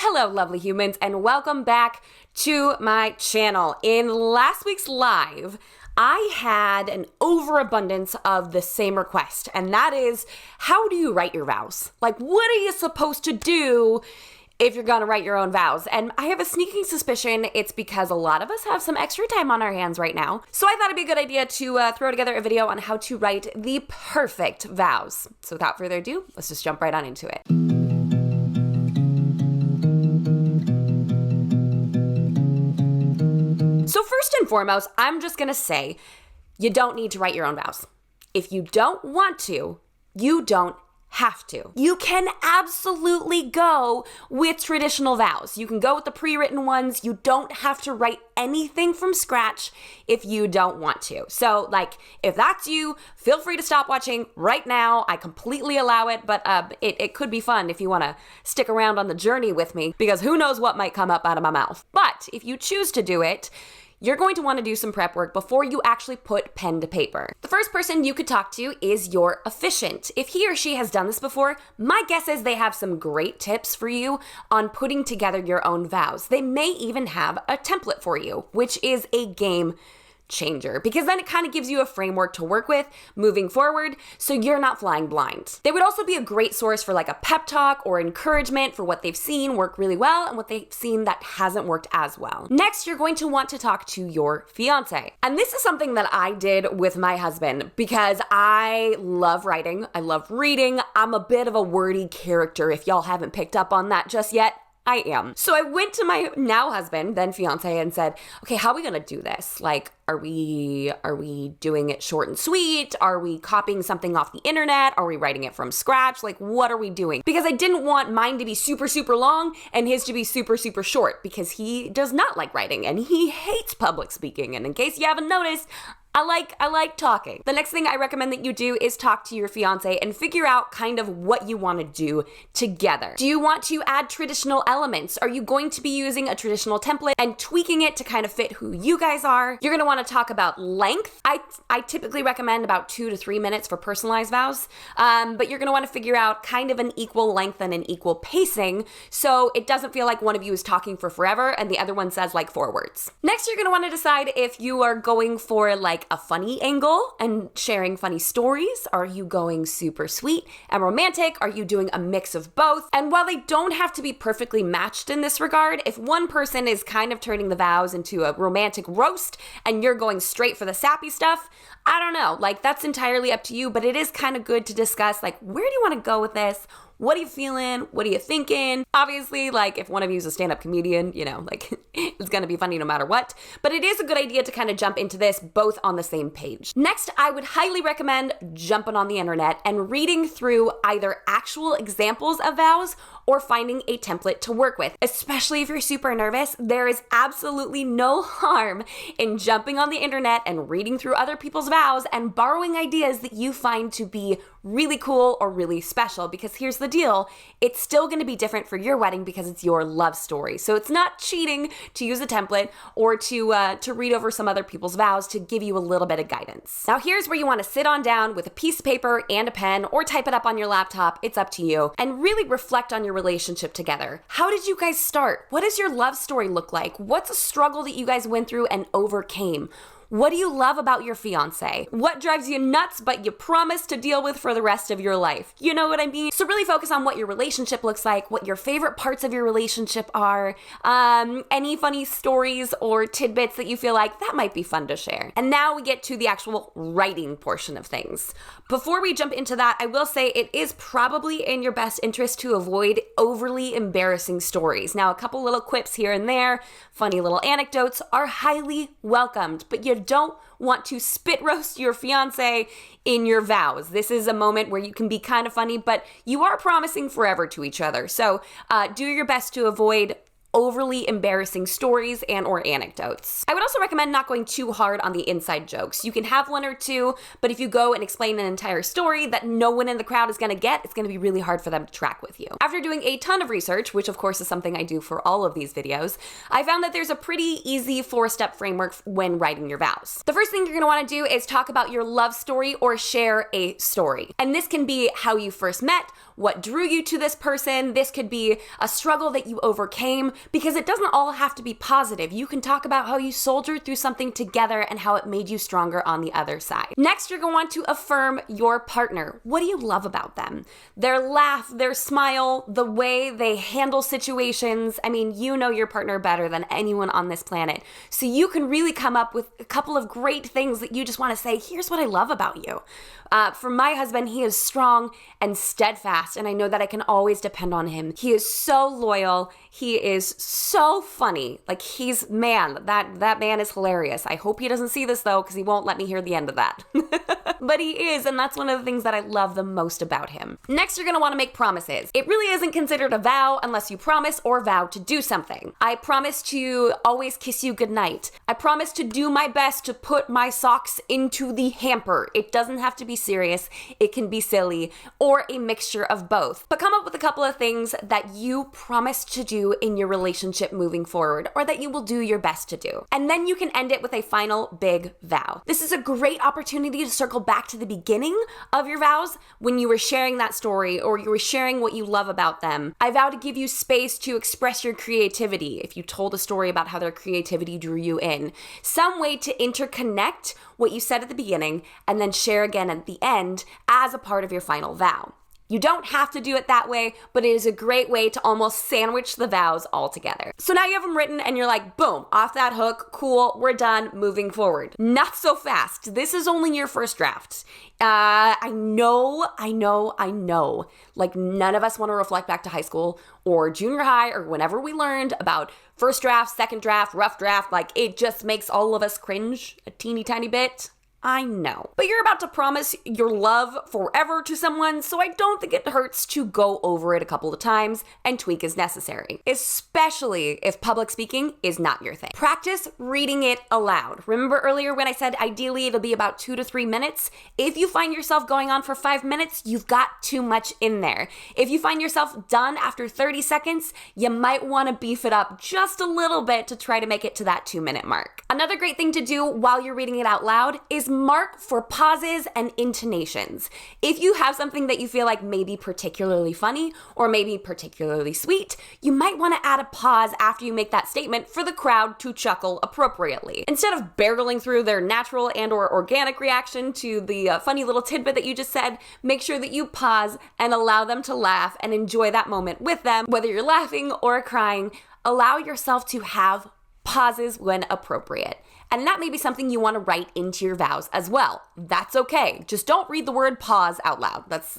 Hello, lovely humans, and welcome back to my channel. In last week's live, I had an overabundance of the same request, and that is, how do you write your vows? Like, what are you supposed to do if you're gonna write your own vows? And I have a sneaking suspicion it's because a lot of us have some extra time on our hands right now. So I thought it'd be a good idea to throw together a video on how to write the perfect vows. So without further ado, let's just jump right on into it. So first and foremost, I'm just gonna say, you don't need to write your own vows. If you don't want to, you don't have to. You can absolutely go with traditional vows. You can go with the pre-written ones. You don't have to write anything from scratch if you don't want to. So like, if that's you, feel free to stop watching right now. I completely allow it, but it could be fun if you want to stick around on the journey with me, because who knows what might come up out of my mouth. But if you choose to do it, you're going to want to do some prep work before you actually put pen to paper. The first person you could talk to is your officiant. If he or she has done this before, my guess is they have some great tips for you on putting together your own vows. They may even have a template for you, which is a game changer, because then it kind of gives you a framework to work with moving forward, so you're not flying blind. They would also be a great source for like a pep talk or encouragement for what they've seen work really well and what they've seen that hasn't worked as well. Next, you're going to want to talk to your fiance. And this is something that I did with my husband because I love writing, I love reading. I'm a bit of a wordy character, if y'all haven't picked up on that just yet. I am. So I went to my now husband, then fiance, and said, okay, how are we gonna do this? Like, are we doing it short and sweet? Are we copying something off the internet? Are we writing it from scratch? Like, what are we doing? Because I didn't want mine to be super, super long and his to be super, super short, because he does not like writing and he hates public speaking. And in case you haven't noticed, I like talking. The next thing I recommend that you do is talk to your fiance and figure out kind of what you want to do together. Do you want to add traditional elements? Are you going to be using a traditional template and tweaking it to kind of fit who you guys are? You're going to want to talk about length. I typically recommend about 2 to 3 minutes for personalized vows, but you're going to want to figure out kind of an equal length and an equal pacing so it doesn't feel like one of you is talking for forever and the other one says like 4 words. Next, you're going to want to decide if you are going for like a funny angle and sharing funny stories. Are you going super sweet and romantic? Are you doing a mix of both? And while they don't have to be perfectly matched in this regard, if one person is kind of turning the vows into a romantic roast and you're going straight for the sappy stuff, I don't know, like that's entirely up to you, but it is kind of good to discuss like, where do you want to go with this? What are you feeling? What are you thinking? Obviously, like if one of you is a stand-up comedian, you know, like it's gonna be funny no matter what, but it is a good idea to kind of jump into this both on the same page. Next, I would highly recommend jumping on the internet and reading through either actual examples of vows or finding a template to work with. Especially if you're super nervous, there is absolutely no harm in jumping on the internet and reading through other people's vows and borrowing ideas that you find to be really cool or really special, because here's the deal, it's still gonna be different for your wedding because it's your love story. So it's not cheating to use a template or to read over some other people's vows to give you a little bit of guidance. Now here's where you wanna sit on down with a piece of paper and a pen, or type it up on your laptop, it's up to you, and really reflect on your relationship together. How did you guys start? What does your love story look like? What's a struggle that you guys went through and overcame? What do you love about your fiance? What drives you nuts but you promise to deal with for the rest of your life? You know what I mean? So really focus on what your relationship looks like, what your favorite parts of your relationship are, any funny stories or tidbits that you feel like that might be fun to share. And now we get to the actual writing portion of things. Before we jump into that, I will say it is probably in your best interest to avoid overly embarrassing stories. Now, a couple little quips here and there, funny little anecdotes are highly welcomed, but you don't want to spit roast your fiance in your vows. This is a moment where you can be kind of funny, but you are promising forever to each other. So do your best to avoid overly embarrassing stories and or anecdotes. I would also recommend not going too hard on the inside jokes. You can have one or two, but if you go and explain an entire story that no one in the crowd is gonna get, it's gonna be really hard for them to track with you. After doing a ton of research, which of course is something I do for all of these videos, I found that there's a pretty easy 4-step framework when writing your vows. The first thing you're gonna wanna do is talk about your love story or share a story. And this can be how you first met, what drew you to this person. This could be a struggle that you overcame, because it doesn't all have to be positive. You can talk about how you soldiered through something together and how it made you stronger on the other side. Next, you're going to want to affirm your partner. What do you love about them? Their laugh, their smile, the way they handle situations. I mean, you know your partner better than anyone on this planet. So you can really come up with a couple of great things that you just want to say, here's what I love about you. For my husband, he is strong and steadfast, and I know that I can always depend on him. He is so loyal. He is so funny. Like, that man is hilarious. I hope he doesn't see this though, because he won't let me hear the end of that. But he is, and that's one of the things that I love the most about him. Next, you're going to want to make promises. It really isn't considered a vow unless you promise or vow to do something. I promise to always kiss you goodnight. I promise to do my best to put my socks into the hamper. It doesn't have to be serious. It can be silly, or a mixture of both. But come up with a couple of things that you promise to do in your relationship moving forward, or that you will do your best to do. And then you can end it with a final big vow. This is a great opportunity to circle back to the beginning of your vows when you were sharing that story, or you were sharing what you love about them. I vow to give you space to express your creativity. If you told a story about how their creativity drew you in, some way to interconnect what you said at the beginning and then share again at the end as a part of your final vow. You don't have to do it that way, but it is a great way to almost sandwich the vows all together. So now you have them written and you're like, boom, off that hook, cool, we're done, moving forward. Not so fast. This is only your first draft. I know. Like, none of us want to reflect back to high school or junior high or whenever we learned about first draft, second draft, rough draft. Like, it just makes all of us cringe a teeny tiny bit. I know. But you're about to promise your love forever to someone, so I don't think it hurts to go over it a couple of times and tweak as necessary, especially if public speaking is not your thing. Practice reading it aloud. Remember earlier when I said ideally it'll be about 2 to 3 minutes? If you find yourself going on for 5 minutes, you've got too much in there. If you find yourself done after 30 seconds, you might want to beef it up just a little bit to try to make it to that 2-minute mark. Another great thing to do while you're reading it out loud is mark for pauses and intonations. If you have something that you feel like may be particularly funny or maybe particularly sweet, you might want to add a pause after you make that statement for the crowd to chuckle appropriately. Instead of barreling through their natural and or organic reaction to the funny little tidbit that you just said, make sure that you pause and allow them to laugh and enjoy that moment with them. Whether you're laughing or crying, allow yourself to have pauses when appropriate. And that may be something you want to write into your vows as well. That's okay. Just don't read the word pause out loud. That's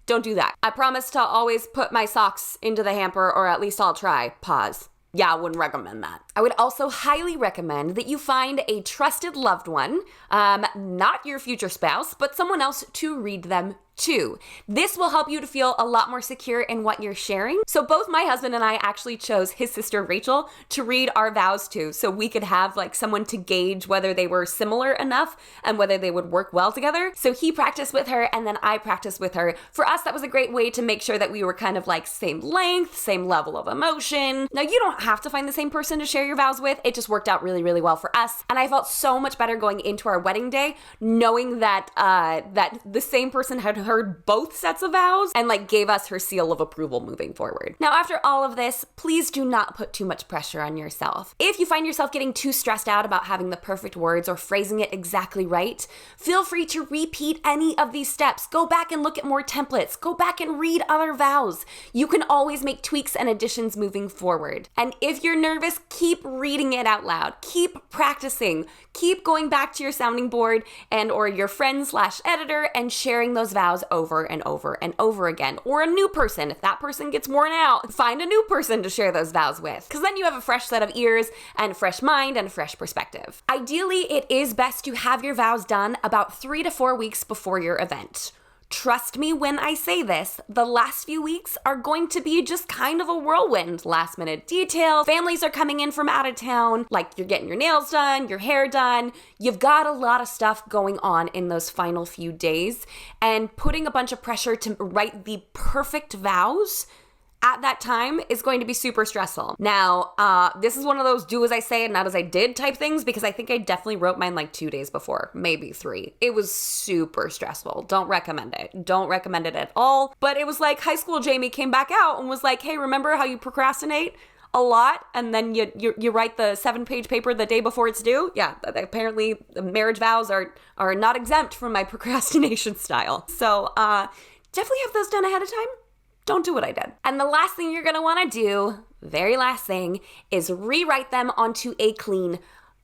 don't do that. I promise to always put my socks into the hamper, or at least I'll try. Pause. Yeah, I wouldn't recommend that. I would also highly recommend that you find a trusted loved one, not your future spouse, but someone else to read them to. This will help you to feel a lot more secure in what you're sharing. So both my husband and I actually chose his sister Rachel to read our vows to, so we could have someone to gauge whether they were similar enough and whether they would work well together. So he practiced with her and then I practiced with her. For us, that was a great way to make sure that we were kind of same length, same level of emotion. Now, you don't have to find the same person to share your vows with. It just worked out really, really well for us. And I felt so much better going into our wedding day knowing that that the same person had heard both sets of vows and gave us her seal of approval moving forward. Now, after all of this, please do not put too much pressure on yourself. If you find yourself getting too stressed out about having the perfect words or phrasing it exactly right, feel free to repeat any of these steps. Go back and look at more templates. Go back and read other vows. You can always make tweaks and additions moving forward. And if you're nervous, keep reading it out loud. Keep practicing. Keep going back to your sounding board and or your friend/editor and sharing those vows over and over and over again. Or a new person. If that person gets worn out, find a new person to share those vows with. Because then you have a fresh set of ears and a fresh mind and a fresh perspective. Ideally, it is best to have your vows done about 3 to 4 weeks before your event. Trust me when I say this, the last few weeks are going to be just kind of a whirlwind. Last minute details, families are coming in from out of town, you're getting your nails done, your hair done. You've got a lot of stuff going on in those final few days, and putting a bunch of pressure to write the perfect vows at that time is going to be super stressful. Now, this is one of those do as I say and not as I did type things, because I think I definitely wrote mine like 2 days before, maybe 3. It was super stressful. Don't recommend it. Don't recommend it at all. But it was like high school Jamie came back out and was like, hey, remember how you procrastinate a lot and then you write the 7-page paper the day before it's due? Yeah, apparently marriage vows are not exempt from my procrastination style. So definitely have those done ahead of time. Don't do what I did. And the last thing you're gonna wanna do, very last thing, is rewrite them onto a clean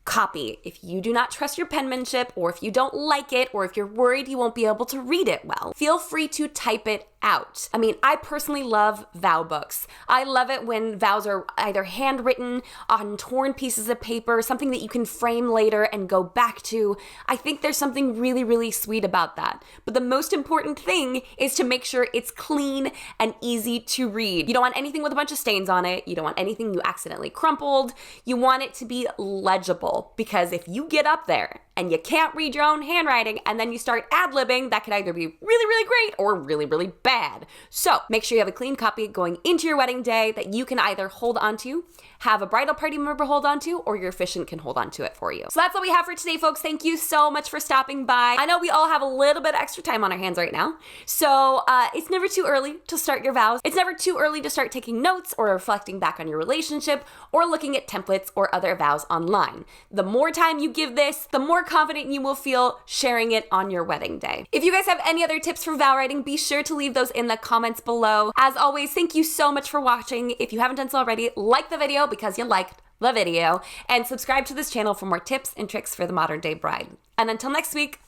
copy. If you do not trust your penmanship, or if you don't like it, or if you're worried you won't be able to read it well, feel free to type it out. I mean, I personally love vow books. I love it when vows are either handwritten on torn pieces of paper, something that you can frame later and go back to. I think there's something really, really sweet about that. But the most important thing is to make sure it's clean and easy to read. You don't want anything with a bunch of stains on it. You don't want anything you accidentally crumpled. You want it to be legible, because if you get up there and you can't read your own handwriting and then you start ad-libbing, that could either be really, really great or really, really bad. So make sure you have a clean copy going into your wedding day that you can either hold onto, have a bridal party member hold onto, or your officiant can hold onto it for you. So that's all we have for today, folks. Thank you so much for stopping by. I know we all have a little bit of extra time on our hands right now. So it's never too early to start your vows. It's never too early to start taking notes or reflecting back on your relationship or looking at templates or other vows online. The more time you give this, the more confident you will feel sharing it on your wedding day. If you guys have any other tips for vow writing, be sure to leave those in the comments below. As always, thank you so much for watching. If you haven't done so already, like the video because you liked the video, and subscribe to this channel for more tips and tricks for the modern day bride. And until next week,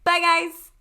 bye guys!